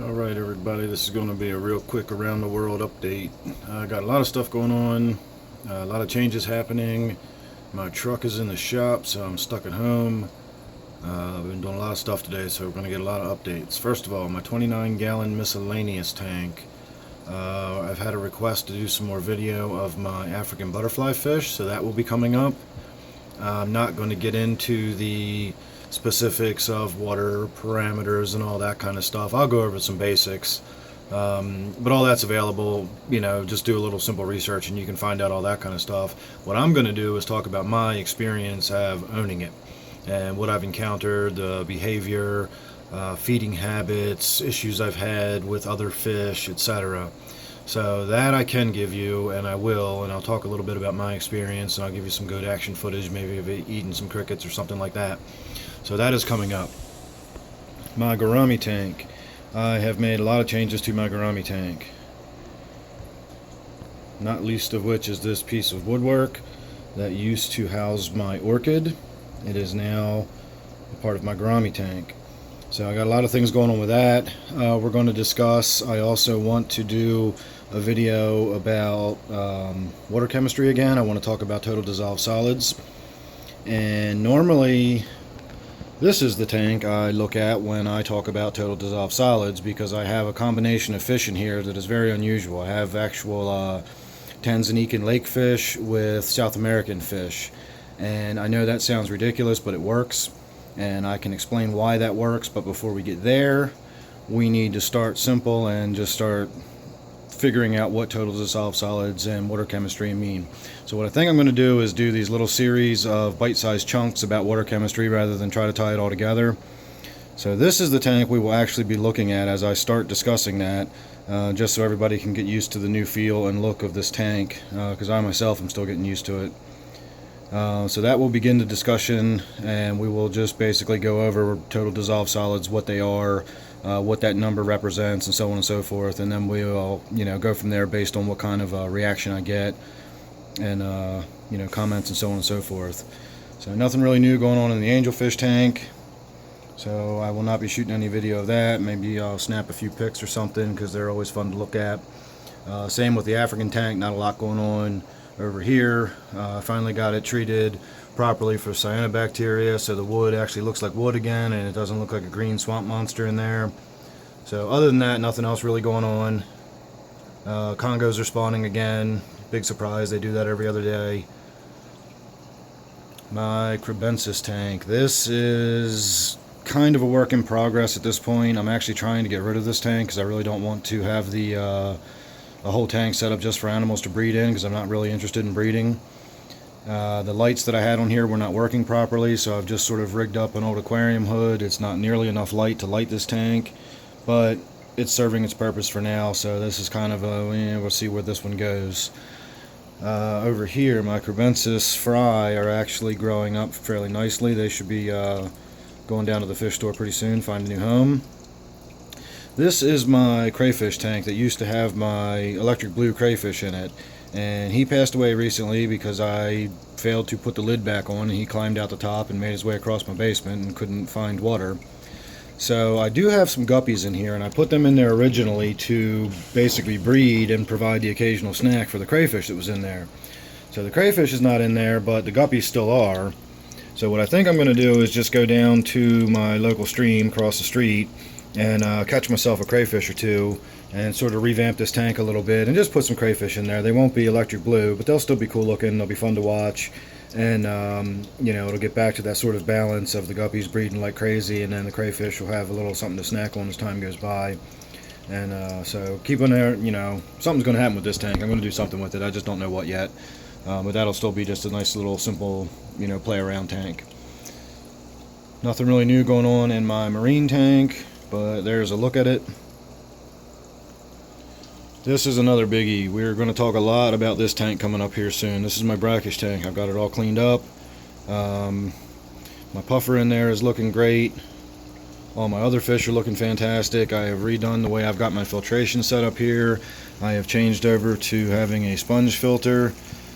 Alright everybody, this is going to be a real quick around the world update. I got a lot of stuff going on, a lot of changes happening. My truck is in the shop, so I'm stuck at home. I've been doing a lot of stuff today, so we're going to get a lot of updates. First of all, my 29-gallon Miscellaneous tank. I've had a request to do some more video of my African butterfly fish, so that will be coming up. I'm not going to get into the specifics of water parameters and all that kind of stuff. I'll go over some basics, but all that's available. Just do a little simple research and you can find out all that kind of stuff. What I'm going to do is talk about my experience of owning it and what I've encountered, the behavior, feeding habits, issues I've had with other fish, etc. So that I can give you, and I will, and I'll talk a little bit about my experience, and I'll give you some good action footage, maybe of eating some crickets or something like that. So that is coming up. My gourami tank. I have made a lot of changes to my gourami tank. Not least of which is this piece of woodwork that used to house my orchid. It is now a part of my gourami tank. So I got a lot of things going on with that. We're going to discuss. I also want to do a video about water chemistry again. I want to talk about total dissolved solids. And normally, this is the tank I look at when I talk about total dissolved solids, because I have a combination of fish in here that is very unusual. I have actual Tanzanican lake fish with South American fish. And I know that sounds ridiculous, but it works. And I can explain why that works, but before we get there, we need to start simple and just start figuring out what total dissolved solids and water chemistry mean. So what I think I'm going to do is do these little series of bite-sized chunks about water chemistry rather than try to tie it all together. So this is the tank we will actually be looking at as I start discussing that, just so everybody can get used to the new feel and look of this tank, because I myself am still getting used to it. So that will begin the discussion, and we will just basically go over total dissolved solids, what they are, what that number represents, and so on and so forth. And then we'll, go from there based on what kind of reaction I get, and comments and so on and so forth. So nothing really new going on in the Angelfish tank. So I will not be shooting any video of that. Maybe I'll snap a few pics or something, because they're always fun to look at. Same with the African tank. Not a lot going on over here. I finally got it treated properly for cyanobacteria, so the wood actually looks like wood again, and it doesn't look like a green swamp monster in there. So other than that, nothing else really going on. Congos are spawning again. Big surprise, they do that every other day. My Crayfish tank. This is kind of a work in progress at this point. I'm actually trying to get rid of this tank because I really don't want to have the whole tank set up just for animals to breed in, because I'm not really interested in breeding. The lights that I had on here were not working properly, so I've just sort of rigged up an old aquarium hood. It's not nearly enough light to light this tank, but it's serving its purpose for now, so this is kind of a, we'll see where this one goes. Over here, my Crayfish fry are actually growing up fairly nicely. They should be going down to the fish store pretty soon, find a new home. This is my crayfish tank that used to have my electric blue crayfish in it, and he passed away recently because I failed to put the lid back on, and he climbed out the top and made his way across my basement and couldn't find water. So I do have some guppies in here, and I put them in there originally to basically breed and provide the occasional snack for the crayfish that was in there. So the crayfish is not in there, but the guppies still are. So what I think I'm going to do is just go down to my local stream across the street and catch myself a crayfish or two and sort of revamp this tank a little bit and just put some crayfish in there. They won't be electric blue, but they'll still be cool looking. They'll be fun to watch, and it'll get back to that sort of balance of the guppies breeding like crazy, and then the crayfish will have a little something to snack on as time goes by. And so keep on there. Something's going to happen with this tank. I'm going to do something with it. I just don't know what yet, but that'll still be just a nice little simple play around tank. Nothing really new going on in my marine tank, but there's a look at it. This is another biggie. We're going to talk a lot about this tank coming up here soon. This is my Brackish tank. I've got it all cleaned up. My puffer in there is looking great. All my other fish are looking fantastic. I have redone the way I've got my filtration set up here. I have changed over to having a sponge filter.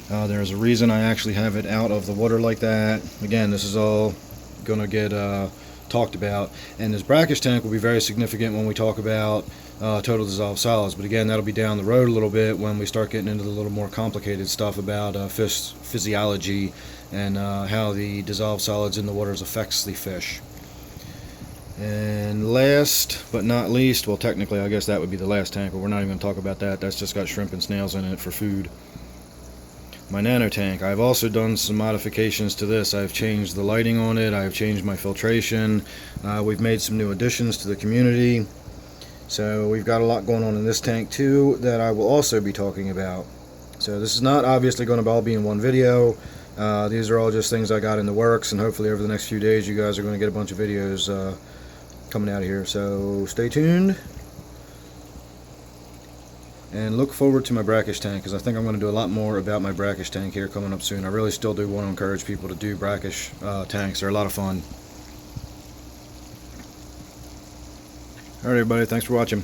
There's a reason I actually have it out of the water like that. Again, this is all going to get talked about. And this brackish tank will be very significant when we talk about total dissolved solids. But again, that'll be down the road a little bit when we start getting into the little more complicated stuff about fish physiology and how the dissolved solids in the waters affects the fish. And last but not least, well, technically I guess that would be the last tank, but we're not even going to talk about that. That's just got shrimp and snails in it for food. My nano tank, I've also done some modifications to this. I've changed the lighting on it, I've changed my filtration, we've made some new additions to the community. So we've got a lot going on in this tank too that I will also be talking about. So this is not obviously going to all be in one video. These are all just things I got in the works, and hopefully over the next few days you guys are going to get a bunch of videos coming out of here. So stay tuned and look forward to my brackish tank, because I think I'm going to do a lot more about my brackish tank here coming up soon. I really still do want to encourage people to do brackish tanks. They're a lot of fun. Alright everybody, thanks for watching.